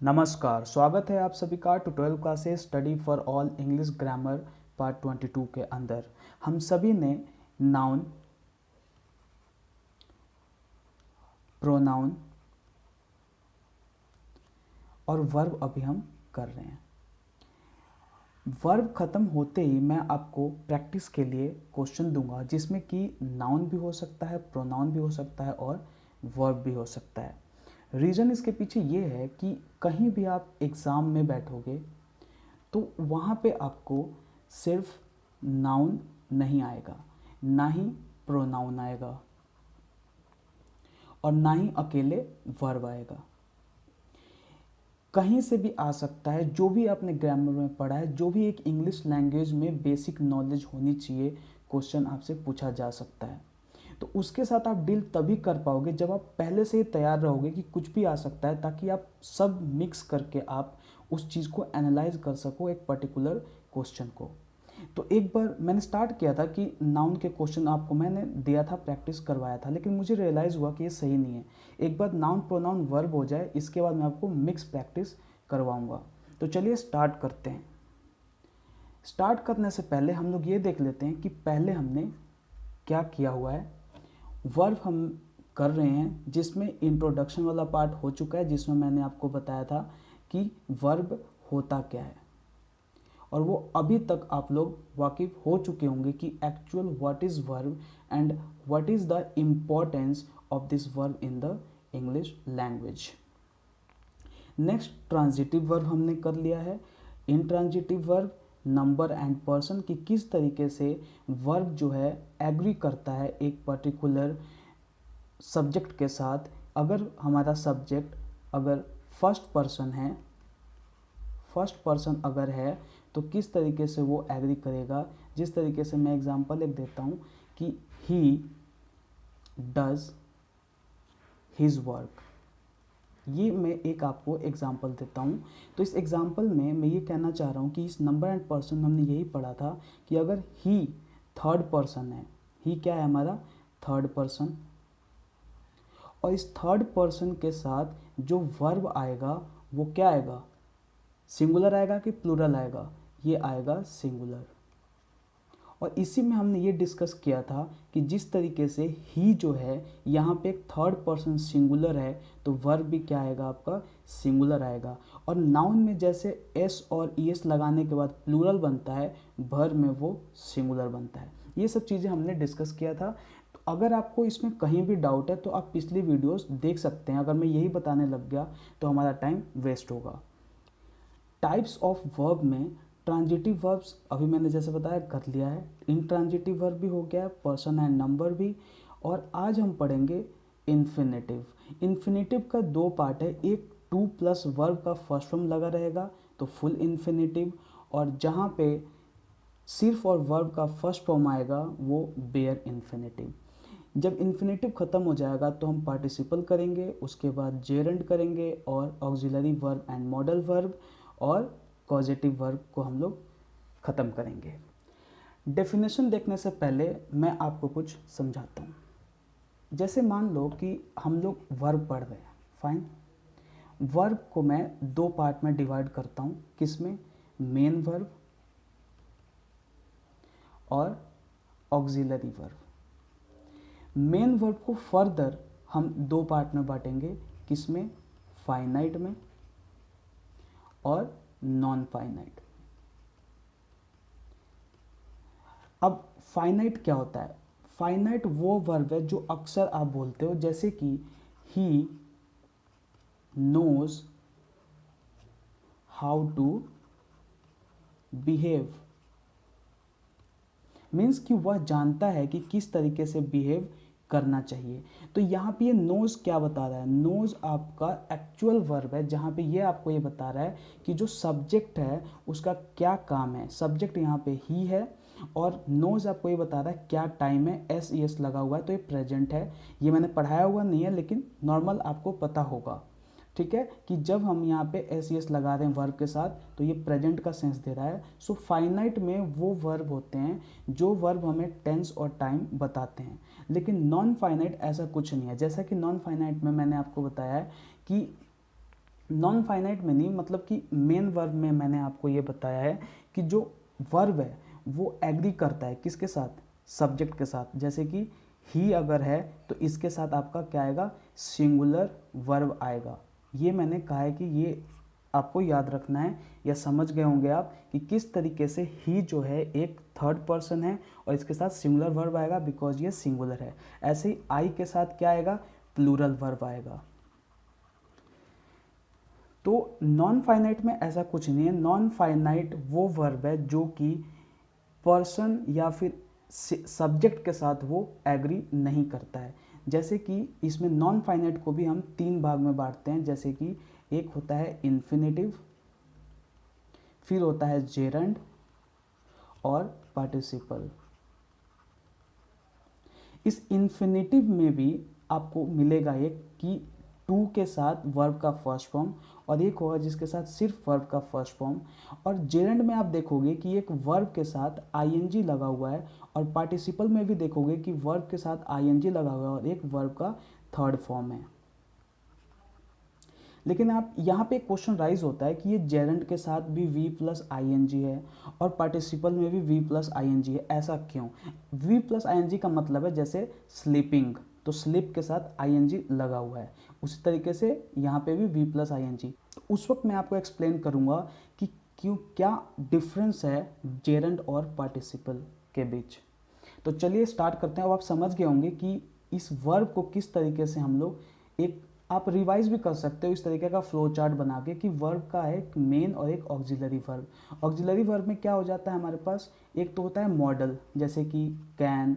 नमस्कार, स्वागत है आप सभी का tutorial classes study for all English grammar part 22 के अंदर। हम सभी ने नाउन, प्रोनाउन और वर्ब अभी हम कर रहे हैं। वर्ब खत्म होते ही मैं आपको प्रैक्टिस के लिए क्वेश्चन दूंगा जिसमें कि नाउन भी हो सकता है, प्रोनाउन भी हो सकता है और वर्ब भी हो सकता है। रीज़न इसके पीछे ये है कि कहीं भी आप एग्ज़ाम में बैठोगे तो वहाँ पे आपको सिर्फ नाउन नहीं आएगा, ना ही प्रोनाउन आएगा और ना ही अकेले वर्ब आएगा। कहीं से भी आ सकता है। जो भी आपने ग्रामर में पढ़ा है, जो भी एक इंग्लिश लैंग्वेज में बेसिक नॉलेज होनी चाहिए, क्वेश्चन आपसे पूछा जा सकता है। तो उसके साथ आप डील तभी कर पाओगे जब आप पहले से ही तैयार रहोगे कि कुछ भी आ सकता है, ताकि आप सब मिक्स करके आप उस चीज़ को एनालाइज कर सको एक पर्टिकुलर क्वेश्चन को। तो एक बार मैंने स्टार्ट किया था कि नाउन के क्वेश्चन आपको मैंने दिया था, प्रैक्टिस करवाया था, लेकिन मुझे रियलाइज़ हुआ कि ये सही नहीं है। एक बार नाउन प्रोनाउन वर्ब हो जाए, इसके बाद मैं आपको मिक्स प्रैक्टिस करवाऊंगा। तो चलिए स्टार्ट करते हैं। स्टार्ट करने से पहले हम लोग ये देख लेते हैं कि पहले हमने क्या किया हुआ है। वर्ब हम कर रहे हैं जिसमें इंट्रोडक्शन वाला पार्ट हो चुका है, जिसमें मैंने आपको बताया था कि वर्ब होता क्या है, और वो अभी तक आप लोग वाकिफ हो चुके होंगे कि actual what is verb and what is the importance of this verb in the English language. Next transitive verb हमने कर लिया है। इन transitive verb number and person की किस तरीके से वर्ब जो है एग्री करता है एक पर्टिकुलर सब्जेक्ट के साथ। अगर हमारा सब्जेक्ट अगर फर्स्ट पर्सन अगर है तो किस तरीके से वो एग्री करेगा। जिस तरीके से मैं एग्जांपल एक देता हूँ कि ही डज हिज वर्क, ये मैं एक आपको एग्जांपल देता हूँ। तो इस एग्जांपल में मैं ये कहना चाह रहा हूँ कि इस नंबर एंड पर्सन में हमने यही पढ़ा था कि अगर ही थर्ड पर्सन है, ही क्या है हमारा थर्ड पर्सन, और इस थर्ड पर्सन के साथ जो वर्ब आएगा वो क्या आएगा, सिंगुलर आएगा कि प्लूरल आएगा, ये आएगा सिंगुलर। और इसी में हमने ये डिस्कस किया था कि जिस तरीके से ही जो है यहाँ पे एक थर्ड पर्सन सिंगुलर है, तो वर्ब भी क्या आएगा आपका सिंगुलर आएगा। और नाउन में जैसे एस और ईएस लगाने के बाद प्लूरल बनता है, वर्ब में वो सिंगुलर बनता है। ये सब चीज़ें हमने डिस्कस किया था। तो अगर आपको इसमें कहीं भी डाउट है तो आप पिछली वीडियोस देख सकते हैं। अगर मैं यही बताने लग गया तो हमारा टाइम वेस्ट होगा। टाइप्स ऑफ वर्ब में ट्रांजिटिव वर्ब्स अभी मैंने जैसे बताया कर लिया है, इंट्रांजिटिव वर्ब भी हो गया है, पर्सन एंड नंबर भी। और आज हम पढ़ेंगे इन्फिनेटिव। इन्फिनेटिव का दो पार्ट है, एक टू प्लस वर्ब का फर्स्ट फॉर्म लगा रहेगा तो फुल इन्फिनेटिव, और जहाँ पे सिर्फ और वर्ब का फर्स्ट फॉर्म आएगा वो बेयर इन्फिनेटिव। जब इन्फिनेटिव ख़त्म हो जाएगा तो हम पार्टिसिपल करेंगे, उसके बाद जेरेंड करेंगे और auxiliary verb and modal verb और कॉजेटिव वर्ब को हम लोग ख़त्म करेंगे। डेफिनेशन देखने से पहले मैं आपको कुछ समझाता हूँ। जैसे मान लो कि हम लोग वर्ब पढ़ रहे हैं, फाइन। वर्ब को मैं दो पार्ट में डिवाइड करता हूँ, किसमें, मेन वर्ब और ऑक्सिलरी वर्ब। मेन वर्ब को फर्दर हम दो पार्ट में बांटेंगे, किसमें, फाइनाइट में और नॉन फाइनाइट। अब फाइनाइट क्या होता है, फाइनाइट वो वर्ब है जो अक्सर आप बोलते हो, जैसे कि he knows how to behave, means कि वह जानता है कि किस तरीके से बिहेव करना चाहिए। तो यहाँ पे ये नोज क्या बता रहा है, नोज आपका एक्चुअल वर्ब है, जहाँ पे ये आपको ये बता रहा है कि जो सब्जेक्ट है उसका क्या काम है। सब्जेक्ट यहाँ पे ही है और नोज आपको ये बता रहा है क्या टाइम है, एस ई एस लगा हुआ है तो ये प्रेजेंट है। ये मैंने पढ़ाया हुआ नहीं है लेकिन नॉर्मल आपको पता होगा, ठीक है, कि जब हम यहाँ पे एस एस लगा रहे हैं वर्ब के साथ तो ये प्रेजेंट का सेंस दे रहा है। सो फाइनाइट में वो वर्ब होते हैं जो वर्ब हमें टेंस और टाइम बताते हैं, लेकिन नॉन फाइनाइट ऐसा कुछ नहीं है। जैसा कि नॉन फाइनाइट में मैंने आपको बताया है कि नॉन फाइनाइट में नहीं, मतलब कि मेन वर्ब में मैंने आपको ये बताया है कि जो वर्ब है वो एग्री करता है किसके साथ, सब्जेक्ट के साथ। जैसे कि ही अगर है तो इसके साथ आपका क्या आएगा, सिंगुलर वर्ब आएगा। ये मैंने कहा है कि ये आपको याद रखना है, या समझ गए होंगे आप कि किस तरीके से ही जो है एक थर्ड पर्सन है और इसके साथ सिंगुलर वर्ब आएगा बिकॉज ये सिंगुलर है। ऐसे ही आई के साथ क्या आएगा, प्लूरल वर्ब आएगा। तो नॉन फाइनाइट में ऐसा कुछ नहीं है। नॉन फाइनाइट वो वर्ब है जो कि पर्सन या फिर सब्जेक्ट के साथ वो एग्री नहीं करता है। जैसे कि इसमें नॉन फाइनाइट को भी हम 3 भाग में बांटते हैं। जैसे कि एक होता है इन्फिनेटिव, फिर होता है जेरंड और पार्टिसिपल। इस इन्फिनेटिव में भी आपको मिलेगा एक कि टू के साथ वर्ब का फर्स्ट फॉर्म, और एक होगा जिसके साथ सिर्फ वर्ब का फर्स्ट फॉर्म। और जेरंड में आप देखोगे कि एक वर्ब के साथ आईएनजी लगा हुआ है, और पार्टिसिपल में भी देखोगे कि वर्ब के साथ आईएनजी लगा हुआ है और एक वर्ब का थर्ड फॉर्म है। लेकिन आप यहाँ पे क्वेश्चन राइज होता है कि ये जेरंड के साथ भी v plus i n g है और पार्टिसिपल में भी v plus i n g है, ऐसा क्यों? V plus i n g का मतलब है जैसे स्लीपिंग, तो स्लीप के साथ आई एन जी लगा हुआ है, उसी तरीके से यहाँ पे भी v plus i n g. तो उस वक्त मैं आपको एक्सप्लेन करूँगा कि क्यों, क्या डिफरेंस है जेरंड और पार्टिसिपल के बीच। तो चलिए स्टार्ट करते हैं। अब आप समझ गए होंगे कि इस वर्ब को किस तरीके से हम लोग एक, आप रिवाइज भी कर सकते हो इस तरीके का फ्लो चार्ट बना के कि वर्ब का है एक मेन और एक ऑक्सिलरी वर्ब। ऑक्सिलरी वर्ब में क्या हो जाता है हमारे पास, एक तो होता है मॉडल, जैसे कि कैन,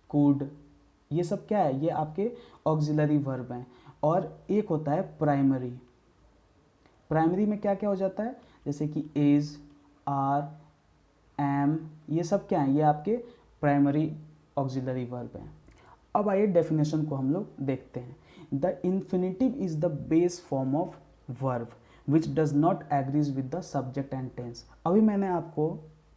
कुड, ये सब क्या है, ये आपके ऑक्सिलरी वर्ब हैं। और एक होता है प्राइमरी। प्राइमरी में क्या क्या हो जाता है, जैसे कि इज, आर, एम, ये सब क्या है, ये आपके प्राइमरी ऑक्सिलरी वर्ब हैं। अब आइए डेफिनेशन को हम लोग देखते हैं। The infinitive is the base form of verb which does not agrees with the subject and tense. अभी मैंने आपको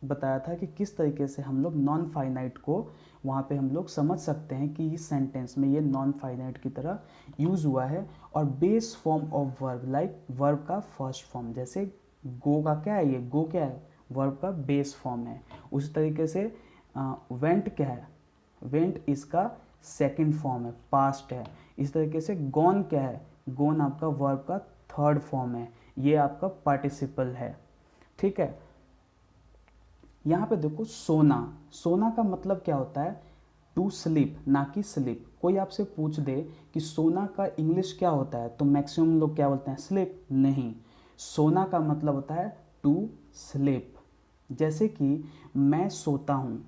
बताया था कि किस तरीके से हम लोग नॉन फाइनाइट को वहाँ पे हम लोग समझ सकते हैं कि इस सेंटेंस में ये नॉन फाइनाइट की तरह यूज़ हुआ है। और base form of verb like verb का फर्स्ट फॉर्म, जैसे गो का क्या है, ये गो क्या है, वर्ब का बेस फॉर्म है। उसी तरीके से वेंट क्या है, वेंट इसका सेकंड फॉर्म है, पास्ट है। इस तरीके से गॉन क्या है, गॉन आपका वर्ब का थर्ड फॉर्म है, ये आपका पार्टिसिपल है। ठीक है, यहाँ पे देखो सोना, सोना का मतलब क्या होता है, टू स्लीप, ना कि स्लीप। कोई आपसे पूछ दे कि सोना का इंग्लिश क्या होता है, तो मैक्सिमम लोग क्या बोलते हैं, स्लीप। नहीं, सोना का मतलब होता है टू स्लीप। जैसे कि मैं सोता हूँ,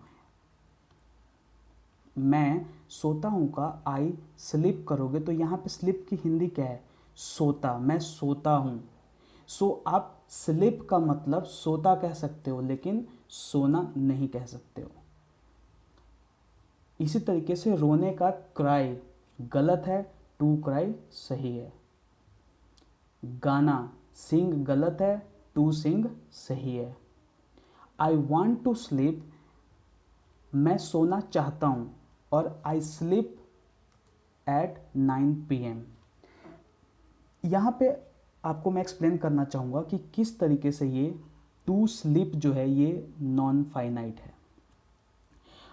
मैं सोता हूँ का आई स्लिप करोगे तो यहाँ पे स्लिप की हिंदी क्या है, सोता, मैं सोता हूँ। सो आप स्लिप का मतलब सोता कह सकते हो लेकिन सोना नहीं कह सकते हो। इसी तरीके से रोने का क्राई गलत है, टू क्राई सही है। गाना सिंग गलत है, टू सिंग सही है। आई वॉन्ट टू स्लीप, मैं सोना चाहता हूँ, और आई स्लीप एट 9 PM। यहाँ पे आपको मैं एक्सप्लेन करना चाहूँगा कि किस तरीके से ये टू स्लीप जो है ये नॉन फाइनाइट है।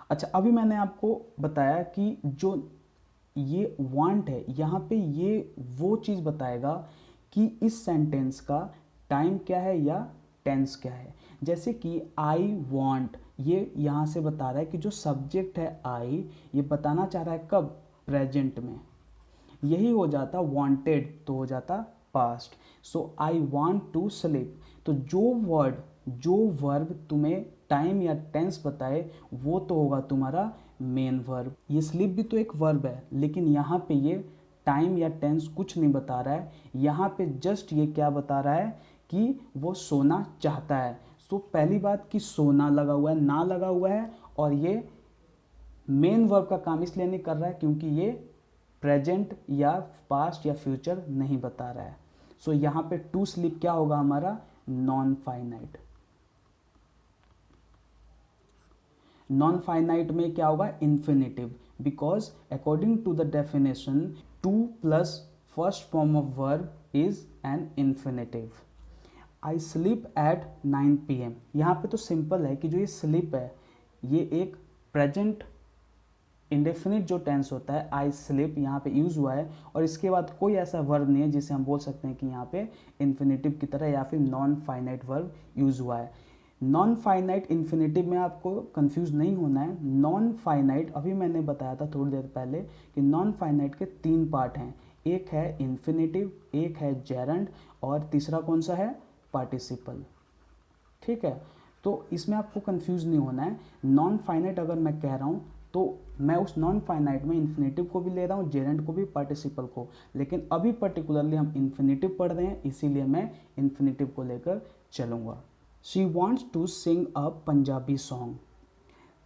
अच्छा, अभी मैंने आपको बताया कि जो ये वांट है, यहाँ पे ये वो चीज़ बताएगा कि इस सेंटेंस का टाइम क्या है या टेंस क्या है। जैसे कि आई वांट, ये यहाँ से बता रहा है कि जो सब्जेक्ट है आई, ये बताना चाह रहा है कब, प्रेजेंट में। यही हो जाता वांटेड तो हो जाता past. So I want to sleep, तो जो वर्ड, जो वर्ब तुम्हें टाइम या टेंस बताए वो तो होगा तुम्हारा मेन वर्ब। ये स्लीप भी तो एक वर्ब है, लेकिन यहाँ पे ये टाइम या टेंस कुछ नहीं बता रहा है। यहाँ पे जस्ट ये क्या बता रहा है कि वो सोना चाहता है। सो पहली बात कि सोना लगा हुआ है, ना लगा हुआ है, और ये मेन वर्ब का काम इसलिए नहीं कर रहा है क्योंकि ये प्रेजेंट या पास्ट या फ्यूचर नहीं बता रहा है। सो यहाँ पे टू स्लीप क्या होगा हमारा, नॉन फाइनाइट। नॉन फाइनाइट में क्या होगा, infinitive, because according to the definition to plus first form of verb is an infinitive. I sleep at 9 PM। यहाँ पे तो सिंपल है कि जो ये स्लीप है ये एक प्रेजेंट इंडेफिनिट जो टेंस होता है, आई स्लीप यहाँ पे यूज़ हुआ है और इसके बाद कोई ऐसा वर्ब नहीं है जिसे हम बोल सकते हैं कि यहाँ पे इन्फिनेटिव की तरह या फिर नॉन फाइनाइट वर्ब यूज़ हुआ है। नॉन फाइनाइट इन्फिनेटिव में आपको कंफ्यूज नहीं होना है। नॉन फाइनाइट अभी मैंने बताया था थोड़ी देर पहले कि नॉन फाइनाइट के 3 पार्ट हैं, एक है इन्फिनेटिव, एक है जेरंड और तीसरा कौन सा है, पार्टिसिपल। ठीक है, तो इसमें आपको कंफ्यूज नहीं होना है। नॉन फाइनाइट अगर मैं कह रहा हूँ तो मैं उस नॉन फाइनाइट में इन्फिनेटिव को भी ले रहा हूँ, जेरेंट को भी, पार्टिसिपल को, लेकिन अभी पर्टिकुलरली हम इन्फिनेटिव पढ़ रहे हैं इसीलिए मैं इन्फिनेटिव को लेकर चलूँगा। She wants to sing a Punjabi song.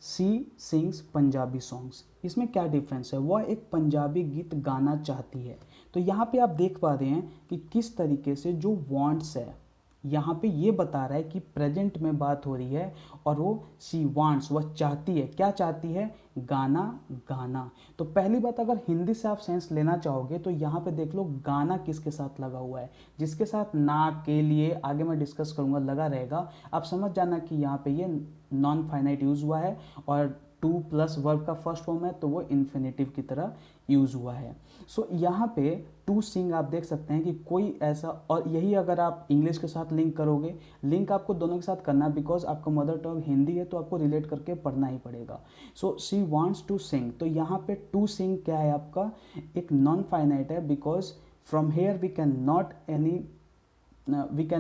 She sings Punjabi songs, इसमें क्या डिफरेंस है, वह एक पंजाबी गीत गाना चाहती है। तो यहाँ पे आप देख पा रहे हैं कि किस तरीके से जो वॉन्ट्स है यहाँ पे ये बता रहा है कि प्रेजेंट में बात हो रही है और वो शी वांट्स, वह चाहती है, क्या चाहती है, गाना गाना। तो पहली बात, अगर हिंदी से आप सेंस लेना चाहोगे तो यहाँ पे देख लो गाना किसके साथ लगा हुआ है, जिसके साथ ना, के लिए, आगे मैं डिस्कस करूँगा, लगा रहेगा। आप समझ जाना कि यहाँ पे ये नॉन फाइनाइट यूज़ हुआ है और टू प्लस वर्ब का फर्स्ट फॉर्म है तो वो इन्फिनेटिव की तरह यूज़ हुआ है। सो यहाँ पे टू सिंग आप देख सकते हैं कि कोई ऐसा, और यही अगर आप इंग्लिश के साथ लिंक करोगे, लिंक आपको दोनों के साथ करना है बिकॉज आपका मदर टंग हिंदी है तो आपको रिलेट करके पढ़ना ही पड़ेगा। So she wants to sing, तो यहाँ पे टू सिंग क्या है आपका, एक नॉन फाइनाइट है because from here we can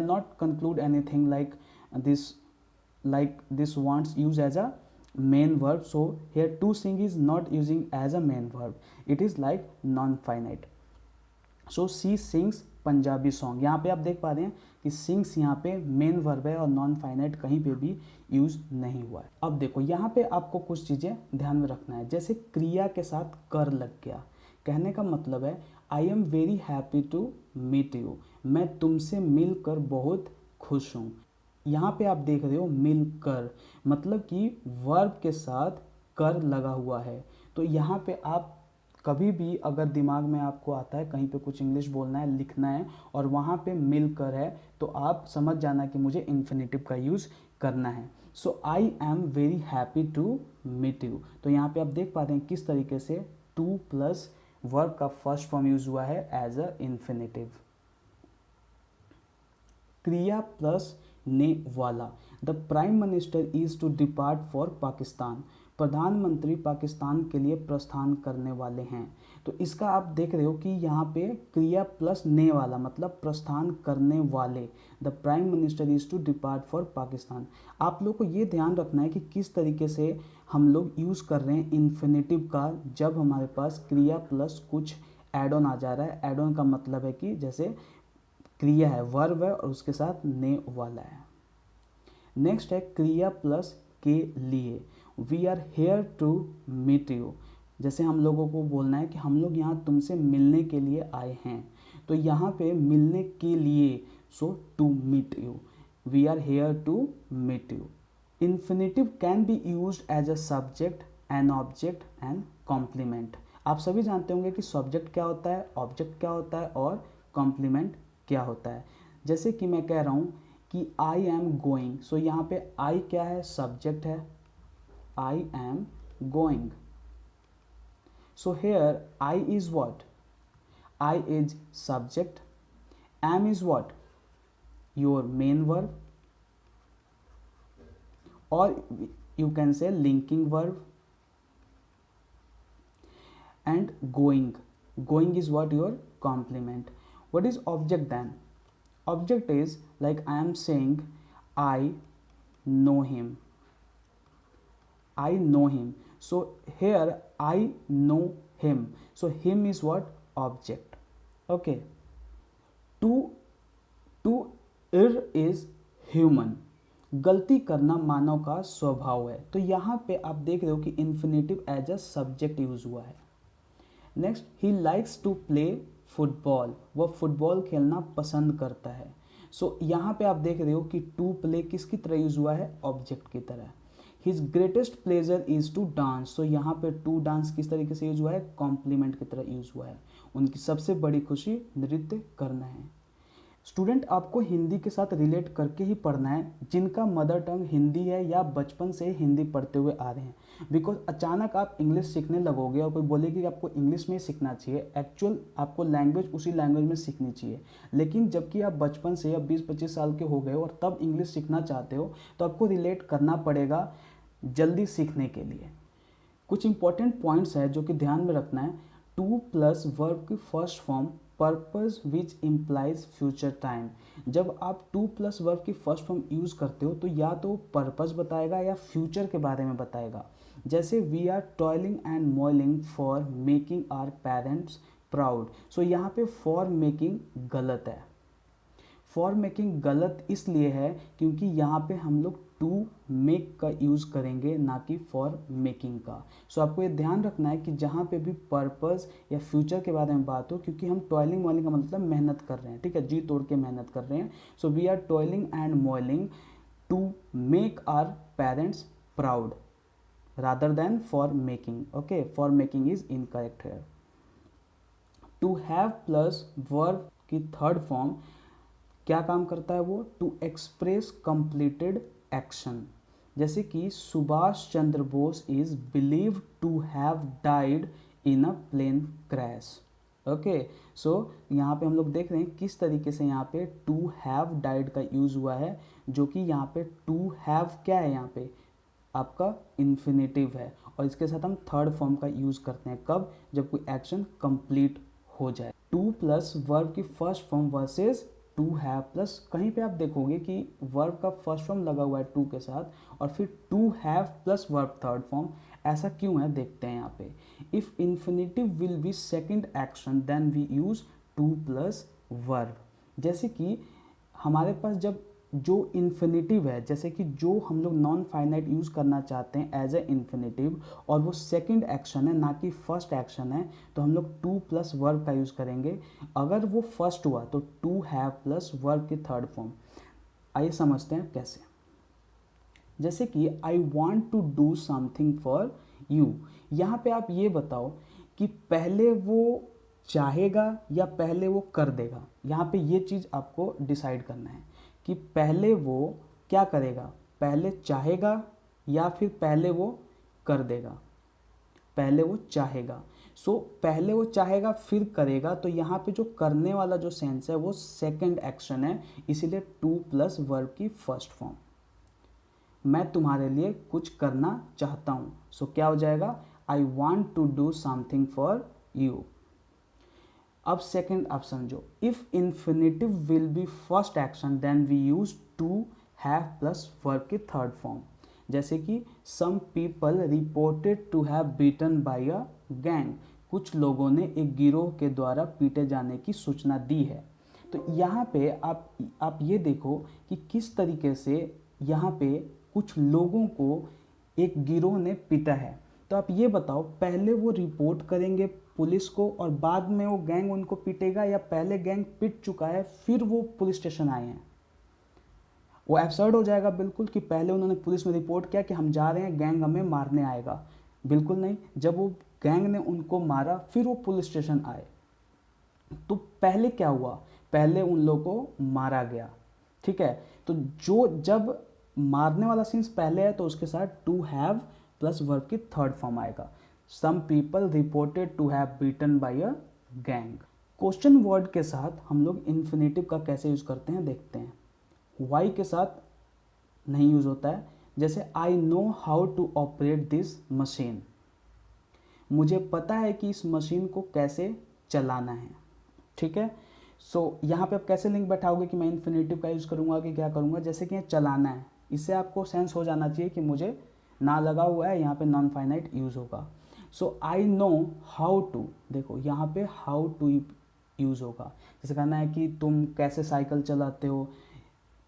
not conclude anything like this wants use as a main verb, so here to sing is not using as a main verb, it is like non-finite. so she sings Punjabi song, यहाँ पे आप देख पा रहे हैं कि sings यहाँ पे मेन वर्ब है और नॉन फाइनाइट कहीं पे भी यूज नहीं हुआ है। अब देखो यहाँ पे आपको कुछ चीज़ें ध्यान में रखना है, जैसे क्रिया के साथ कर लग गया, कहने का मतलब है I am very happy to meet you, मैं तुमसे मिलकर बहुत खुश हूँ। यहाँ पे आप देख रहे हो मिलकर, मतलब कि वर्ब के साथ कर लगा हुआ है। तो यहाँ पे आप कभी भी अगर दिमाग में आपको आता है कहीं पे कुछ इंग्लिश बोलना है, लिखना है और वहाँ पे मिलकर है तो आप समझ जाना कि मुझे इन्फिनेटिव का यूज़ करना है। So I am very happy to meet you, तो यहाँ पे आप देख पाते हैं किस तरीके से टू प्लस वर्ब का फर्स्ट फॉर्म यूज हुआ है एज अ इन्फिनेटिव। क्रिया प्लस ने वाला, the prime minister is to depart for Pakistan, प्रधानमंत्री पाकिस्तान के लिए प्रस्थान करने वाले हैं। तो इसका आप देख रहे हो कि यहाँ पे क्रिया प्लस ने वाला मतलब प्रस्थान करने वाले, the prime minister is to depart for Pakistan. आप लोग को ये ध्यान रखना है कि किस तरीके से हम लोग यूज़ कर रहे हैं इन्फिनेटिव का जब हमारे पास क्रिया प्लस कुछ एड ऑन आ जा रहा है। एड ऑन का मतलब है कि जैसे क्रिया है, वर्ब है और उसके साथ ने वाला है। नेक्स्ट है क्रिया प्लस के लिए, we are here to meet you, जैसे हम लोगों को बोलना है कि हम लोग यहाँ तुमसे मिलने के लिए आए हैं, तो यहाँ पे मिलने के लिए, so to meet you, we are here to meet you. Infinitive can be used as a subject, an object and complement. आप सभी जानते होंगे कि सब्जेक्ट क्या होता है, ऑब्जेक्ट क्या होता है और कॉम्प्लीमेंट क्या होता है। जैसे कि मैं कह रहा हूँ कि आई एम गोइंग, सो यहाँ पे आई क्या है, सब्जेक्ट है, I am going. So here I is what, I is subject, am is what, your main verb, or you can say linking verb, and going is what, your complement. What is object then? Object is like I am saying I know him, I know him, so here I know him, so him is what, object. Okay, to err is human, गलती करना मानव का स्वभाव है। तो यहाँ पे आप देख रहे हो कि infinitive as a subject use हुआ है। Next, he likes to play football, वह फुटबॉल खेलना पसंद करता है। सो यहाँ पे आप देख रहे हो कि टू प्ले किसकी तरह यूज हुआ है, ऑब्जेक्ट की तरह। His greatest pleasure is to dance, so यहाँ पे टू डांस किस तरीके से यूज हुआ है, कॉम्प्लीमेंट की तरह यूज हुआ है। उनकी सबसे बड़ी खुशी नृत्य करना है। स्टूडेंट आपको हिंदी के साथ रिलेट करके ही पढ़ना है, जिनका मदर टंग हिंदी है या बचपन से हिंदी पढ़ते हुए आ रहे हैं। बिकॉज अचानक आप इंग्लिश सीखने लगोगे और कोई बोलेगी कि आपको इंग्लिश में ही सीखना चाहिए, एक्चुअल आपको लैंग्वेज उसी लैंग्वेज में सीखनी चाहिए। लेकिन जबकि आप बचपन से या 20-25 साल के हो गए और तब इंग्लिश सीखना चाहते हो, तो आपको रिलेट करना पड़ेगा जल्दी सीखने के लिए। कुछ इंपॉर्टेंट पॉइंट्स है जो कि ध्यान में रखना है। टू प्लस वर्ब की first form purpose which implies future time. जब आप टू प्लस वर्ब की फर्स्ट फॉर्म यूज़ करते हो तो या तो पर्पस बताएगा या फ्यूचर के बारे में बताएगा। जैसे we are toiling and moiling for making our parents proud. So यहाँ पे फॉर मेकिंग गलत है। फॉर मेकिंग गलत इसलिए है क्योंकि यहाँ पे हम लोग टू मेक का यूज़ करेंगे, ना कि फॉर मेकिंग का। सो आपको ये ध्यान रखना है कि जहाँ पे भी पर्पस या फ्यूचर के बारे में बात हो, क्योंकि हम टॉयलिंग मॉइलिंग का मतलब मेहनत कर रहे हैं, ठीक है, जी तोड़ के मेहनत कर रहे हैं। So we are toiling and moiling to make our parents proud rather than for making. Okay, for making is incorrect है। टू हैव प्लस वर्ब की थर्ड फॉर्म क्या काम करता है वो? To express completed action. जैसे कि Subhash Chandra Bose is believed to have died in a plane crash. Okay, so यहाँ पे हम लोग देख रहे हैं किस तरीके से यहाँ पे टू हैव डाइड का यूज़ हुआ है, जो कि यहाँ पे टू हैव क्या है, यहाँ पे आपका इन्फिनेटिव है। और इसके साथ हम थर्ड फॉर्म का यूज़ करते हैं कब? जब कोई एक्शन कंप्लीट हो जाए। टू प्लस वर्ब की first form versus two have plus, कहीं पे आप देखोगे कि वर्ब का फर्स्ट फॉर्म लगा हुआ है टू के साथ और फिर to have plus verb third form. ऐसा क्यों है देखते हैं यहाँ पे। If infinitive will be second action then we use to plus verb. जैसे कि हमारे पास जब जो इन्फिनेटिव है, जैसे कि जो हम लोग नॉन फाइनाइट यूज़ करना चाहते हैं एज ए इन्फिनेटिव और वो सेकंड एक्शन है ना कि फर्स्ट एक्शन है, तो हम लोग टू प्लस वर्ब का यूज़ करेंगे। अगर वो फर्स्ट हुआ तो टू हैव प्लस वर्ब की थर्ड फॉर्म। आइए समझते हैं कैसे। जैसे कि I want to do something for you. यहाँ पे आप ये बताओ कि पहले वो चाहेगा या पहले वो कर देगा। यहाँ पे ये चीज़ आपको डिसाइड करना है कि पहले वो क्या करेगा, पहले चाहेगा या फिर पहले वो कर देगा। पहले वो चाहेगा, सो पहले वो चाहेगा फिर करेगा, तो यहाँ पे जो करने वाला जो सेंस है वो सेकंड एक्शन है, इसीलिए टू प्लस वर्ब की फर्स्ट फॉर्म। मैं तुम्हारे लिए कुछ करना चाहता हूँ, सो क्या हो जाएगा? I want to do something for you. अब सेकंड आप समझो, if infinitive will be first action then we use to have plus verb की थर्ड फॉर्म। जैसे कि some people reported to have beaten by a gang. कुछ लोगों ने एक गिरोह के द्वारा पीटे जाने की सूचना दी है। तो यहाँ पे आप ये देखो कि किस तरीके से यहाँ पे कुछ लोगों को एक गिरोह ने पीटा है। तो आप ये बताओ, पहले वो रिपोर्ट करेंगे पुलिस को और बाद में वो गैंग उनको पीटेगा, या पहले गैंग पिट चुका है फिर वो पुलिस स्टेशन आए हैं? वो एब्सर्ड हो जाएगा बिल्कुल कि पहले उन्होंने पुलिस में रिपोर्ट किया कि हम जा रहे हैं, गैंग हमें मारने आएगा। बिल्कुल नहीं, जब वो गैंग ने उनको मारा फिर वो पुलिस स्टेशन आए। तो पहले क्या हुआ? पहले उन लोगों को मारा गया, ठीक है। तो जो जब मारने वाला सीन्स पहले है तो उसके साथ टू हैव प्लस वर्ब की थर्ड फॉर्म आएगा। Some people reported to have beaten by a gang. Question word के साथ हम लोग इन्फिनेटिव का कैसे यूज करते हैं देखते हैं। वाई के साथ नहीं यूज होता है। जैसे I know how to operate this machine. मुझे पता है कि इस मशीन को कैसे चलाना है, ठीक है। सो यहाँ पे आप कैसे लिंक बैठाओगे कि मैं इन्फिनेटिव का यूज़ करूँगा कि क्या करूँगा? जैसे कि चलाना है, इससे आपको सेंस हो जाना चाहिए कि मुझे ना लगा हुआ है, यहाँ पे नॉन फाइनाइट यूज़ होगा। सो आई नो हाउ टू, देखो यहाँ पे हाउ टू यूज़ होगा। जैसे कहना है कि तुम कैसे साइकिल चलाते हो,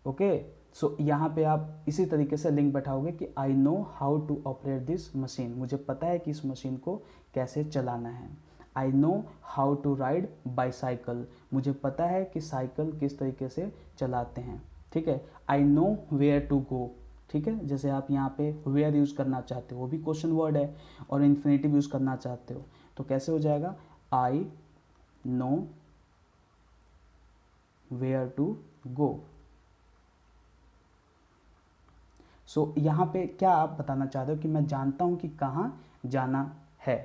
ओके। सो यहाँ पे आप इसी तरीके से लिंक बैठाओगे कि I know how to operate this machine. मुझे पता है कि इस मशीन को कैसे चलाना है। I know how to ride bicycle. मुझे पता है कि साइकिल किस तरीके से चलाते हैं, ठीक है। I know where to go, ठीक है। जैसे आप यहाँ पे वेयर यूज़ करना चाहते हो, वो भी क्वेश्चन वर्ड है, और इन्फिनेटिव यूज़ करना चाहते हो तो कैसे हो जाएगा? I know where to go. So यहाँ पे क्या आप बताना चाहते हो कि मैं जानता हूँ कि कहाँ जाना है,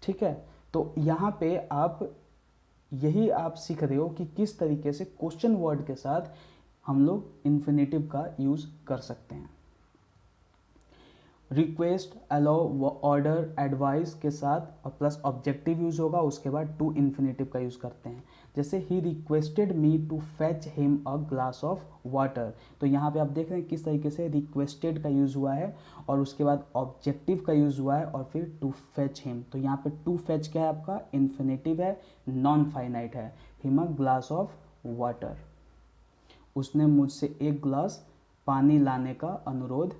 ठीक है। तो यहाँ पे आप यही आप सीख रहे हो कि किस तरीके से क्वेश्चन वर्ड के साथ हम लोग इन्फिनेटिव का यूज़ कर सकते हैं। रिक्वेस्ट, अलाउ, ऑर्डर, एडवाइस के साथ और प्लस ऑब्जेक्टिव यूज होगा, उसके बाद टू इन्फिनेटिव का यूज़ करते हैं। जैसे he requested me to fetch him a glass of water, तो यहाँ पे आप देख रहे हैं किस तरीके से रिक्वेस्टेड का यूज़ हुआ है और उसके बाद ऑब्जेक्टिव का यूज़ हुआ है और फिर टू फेच हिम। तो यहाँ पे टू फेच क्या है आपका, इन्फिनेटिव है, नॉन फाइनाइट है। Him a glass of water, उसने मुझसे एक ग्लास पानी लाने का अनुरोध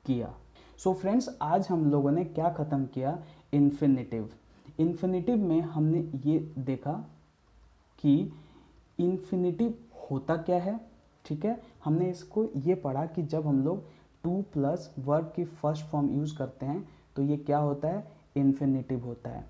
किया। सो फ्रेंड्स, आज हम लोगों ने क्या ख़त्म किया, इन्फिनेटिव। इन्फिनेटिव में हमने ये देखा कि इन्फिनेटिव होता क्या है, ठीक है। हमने इसको ये पढ़ा कि जब हम लोग टू प्लस वर्ब की फर्स्ट फॉर्म यूज़ करते हैं तो ये क्या होता है, इन्फिनेटिव होता है।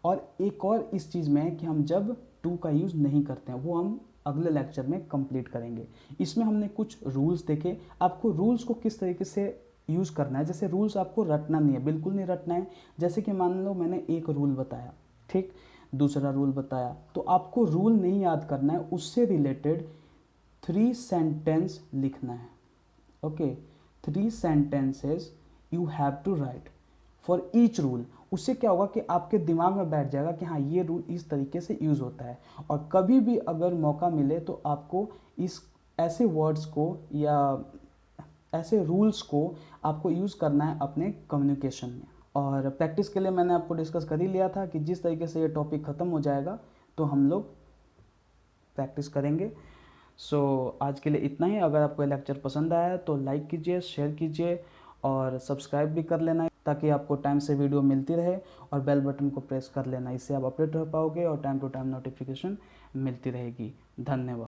और एक और इस चीज़ में है कि हम जब टू का यूज़ नहीं करते हैं, वो हम अगले लेक्चर में कंप्लीट करेंगे। इसमें हमने कुछ रूल्स देखे, आपको रूल्स को किस तरीके से यूज़ करना है। जैसे रूल्स आपको रटना नहीं है, बिल्कुल नहीं रटना है। जैसे कि मान लो मैंने एक रूल बताया, ठीक, दूसरा रूल बताया, तो आपको रूल नहीं याद करना है, उससे रिलेटेड 3 सेंटेंस लिखना है। Okay, 3 sentences you have to write for each rule. उससे क्या होगा कि आपके दिमाग में बैठ जाएगा कि हाँ ये रूल इस तरीके से यूज़ होता है। और कभी भी अगर मौका मिले तो आपको इस ऐसे वर्ड्स को या ऐसे रूल्स को आपको यूज़ करना है अपने कम्युनिकेशन में। और प्रैक्टिस के लिए मैंने आपको डिस्कस कर ही लिया था कि जिस तरीके से ये टॉपिक ख़त्म हो जाएगा तो हम लोग प्रैक्टिस करेंगे। सो आज के लिए इतना ही। अगर आपको ये लेक्चर पसंद आया तो लाइक कीजिए, शेयर कीजिए और सब्सक्राइब भी कर लेना ताकि आपको टाइम से वीडियो मिलती रहे, और बेल बटन को प्रेस कर लेना, इससे आप अपडेट रह पाओगे और टाइम टू टाइम नोटिफिकेशन मिलती रहेगी। धन्यवाद।